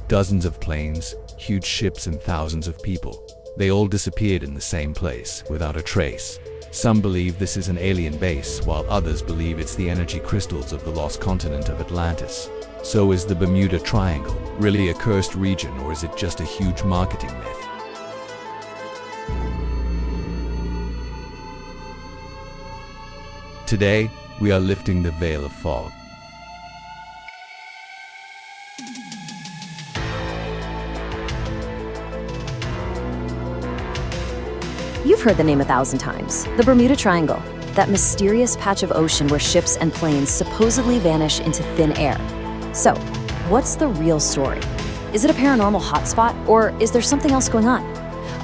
Dozens of planes, huge ships, and thousands of people. They all disappeared in the same place, without a trace. Some believe this is an alien base, while others believe it's the energy crystals of the lost continent of Atlantis. So is the Bermuda Triangle really a cursed region, or is it just a huge marketing myth? Today, we are lifting the veil of fog. You've heard the name 1,000 times. The Bermuda Triangle, that mysterious patch of ocean where ships and planes supposedly vanish into thin air. So, what's the real story? Is it a paranormal hotspot, or is there something else going on?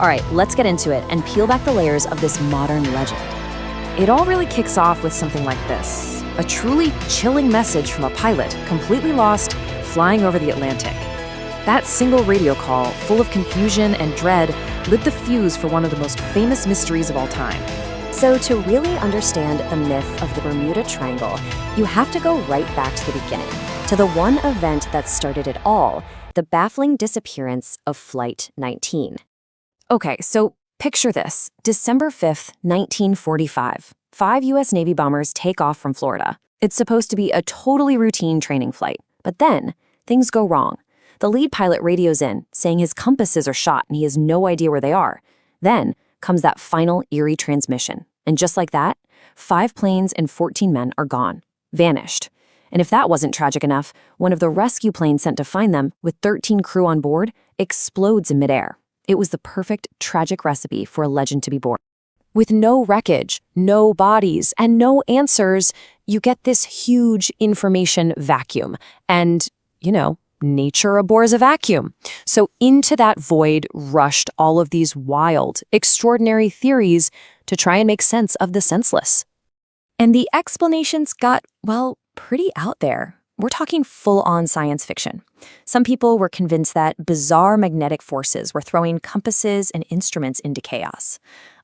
All right, let's get into it and peel back the layers of this modern legend. It all really kicks off with something like this. A truly chilling message from a pilot, completely lost, flying over the Atlantic. That single radio call, full of confusion and dread, lit the fuse for one of the most famous mysteries of all time. So to really understand the myth of the Bermuda Triangle, you have to go right back to the beginning, to the one event that started it all, the baffling disappearance of Flight 19. Okay, so picture this. December 5th, 1945. 5 U.S. Navy bombers take off from Florida. It's supposed to be a totally routine training flight. But then, things go wrong. The lead pilot radios in, saying his compasses are shot and he has no idea where they are. Then comes that final eerie transmission. And just like that, 5 planes and 14 men are gone, vanished. And if that wasn't tragic enough, one of the rescue planes sent to find them, with 13 crew on board, explodes in midair. It was the perfect tragic recipe for a legend to be born. With no wreckage, no bodies, and no answers, you get this huge information vacuum. And, nature abhors a vacuum. So into that void rushed all of these wild, extraordinary theories to try and make sense of the senseless. And the explanations got, pretty out there. We're talking full-on science fiction. Some people were convinced that bizarre magnetic forces were throwing compasses and instruments into chaos.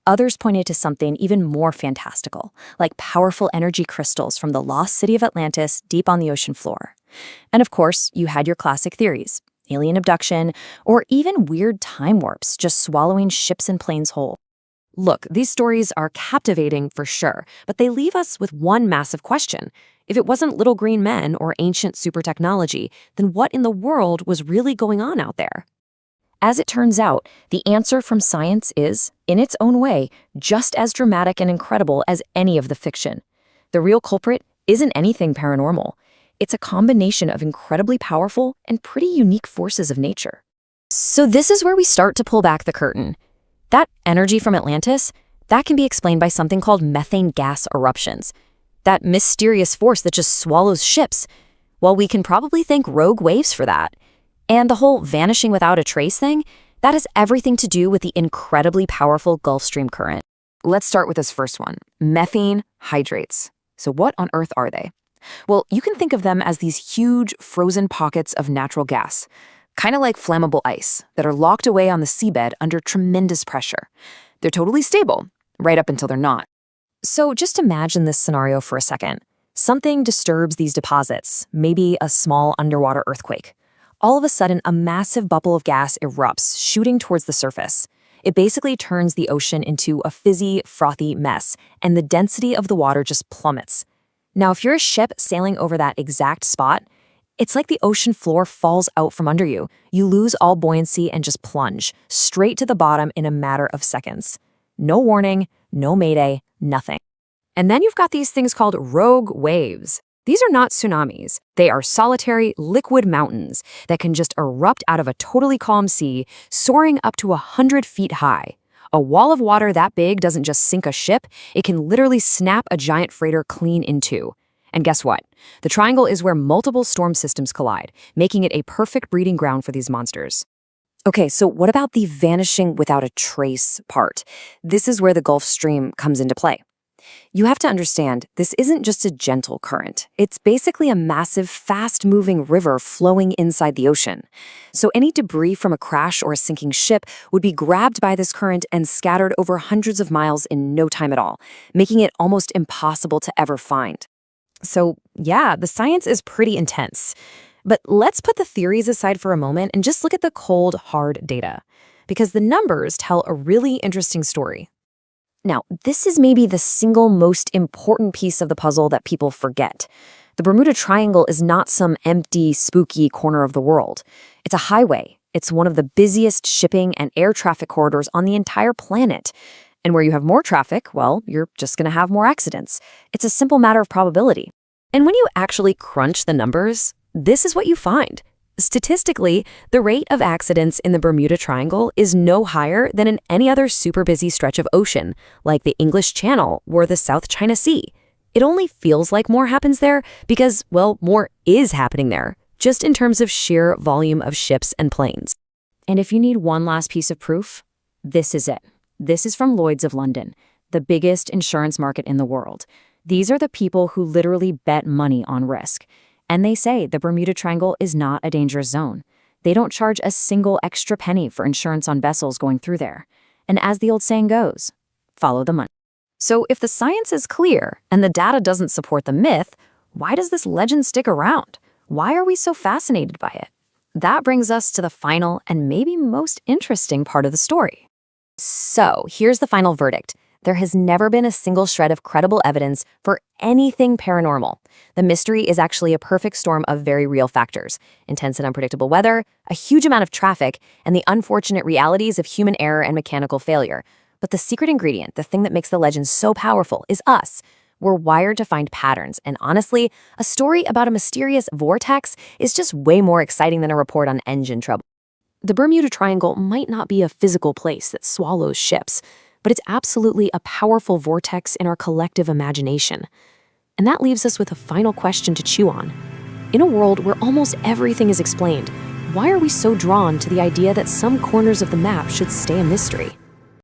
Others pointed to something even more fantastical, like powerful energy crystals from the lost city of Atlantis deep on the ocean floor. And of course, you had your classic theories, alien abduction, or even weird time warps just swallowing ships and planes whole. Look, these stories are captivating for sure, but they leave us with one massive question. If it wasn't little green men or ancient super technology, then what in the world was really going on out there? As it turns out, the answer from science is, in its own way, just as dramatic and incredible as any of the fiction. The real culprit isn't anything paranormal. It's a combination of incredibly powerful and pretty unique forces of nature. So this is where we start to pull back the curtain. That energy from Atlantis, that can be explained by something called methane gas eruptions. That mysterious force that just swallows ships. Well, we can probably thank rogue waves for that. And the whole vanishing without a trace thing, that has everything to do with the incredibly powerful Gulf Stream current. Let's start with this first one, methane hydrates. So what on earth are they? Well, you can think of them as these huge frozen pockets of natural gas, kind of like flammable ice, that are locked away on the seabed under tremendous pressure. They're totally stable, right up until they're not. So just imagine this scenario for a second. Something disturbs these deposits, maybe a small underwater earthquake. All of a sudden, a massive bubble of gas erupts, shooting towards the surface. It basically turns the ocean into a fizzy, frothy mess, and the density of the water just plummets. Now, if you're a ship sailing over that exact spot, it's like the ocean floor falls out from under you. You lose all buoyancy and just plunge straight to the bottom in a matter of seconds. No warning, no mayday, nothing. And then you've got these things called rogue waves. These are not tsunamis. They are solitary, liquid mountains that can just erupt out of a totally calm sea, soaring up to 100 feet high. A wall of water that big doesn't just sink a ship, it can literally snap a giant freighter clean in two. And guess what? The triangle is where multiple storm systems collide, making it a perfect breeding ground for these monsters. Okay, so what about the vanishing without a trace part? This is where the Gulf Stream comes into play. You have to understand, this isn't just a gentle current. It's basically a massive, fast-moving river flowing inside the ocean. So any debris from a crash or a sinking ship would be grabbed by this current and scattered over hundreds of miles in no time at all, making it almost impossible to ever find. So yeah, the science is pretty intense. But let's put the theories aside for a moment and just look at the cold, hard data, because the numbers tell a really interesting story. Now, this is maybe the single most important piece of the puzzle that people forget. The Bermuda Triangle is not some empty, spooky corner of the world. It's a highway. It's one of the busiest shipping and air traffic corridors on the entire planet. And where you have more traffic, well, you're just going to have more accidents. It's a simple matter of probability. And when you actually crunch the numbers, this is what you find. Statistically, the rate of accidents in the Bermuda Triangle is no higher than in any other super busy stretch of ocean, like the English Channel or the South China Sea. It only feels like more happens there because, well, more is happening there, just in terms of sheer volume of ships and planes. And if you need one last piece of proof, this is it. This is from Lloyd's of London, the biggest insurance market in the world. These are the people who literally bet money on risk. And they say the Bermuda Triangle is not a dangerous zone. They don't charge a single extra penny for insurance on vessels going through there. And as the old saying goes, follow the money. So if the science is clear and the data doesn't support the myth, why does this legend stick around? Why are we so fascinated by it? That brings us to the final and maybe most interesting part of the story. So here's the final verdict. There has never been a single shred of credible evidence for anything paranormal. The mystery is actually a perfect storm of very real factors: intense and unpredictable weather, a huge amount of traffic, and the unfortunate realities of human error and mechanical failure. But the secret ingredient, the thing that makes the legend so powerful, is us. We're wired to find patterns, and honestly, a story about a mysterious vortex is just way more exciting than a report on engine trouble. The Bermuda Triangle might not be a physical place that swallows ships, but it's absolutely a powerful vortex in our collective imagination. And that leaves us with a final question to chew on. In a world where almost everything is explained, why are we so drawn to the idea that some corners of the map should stay a mystery?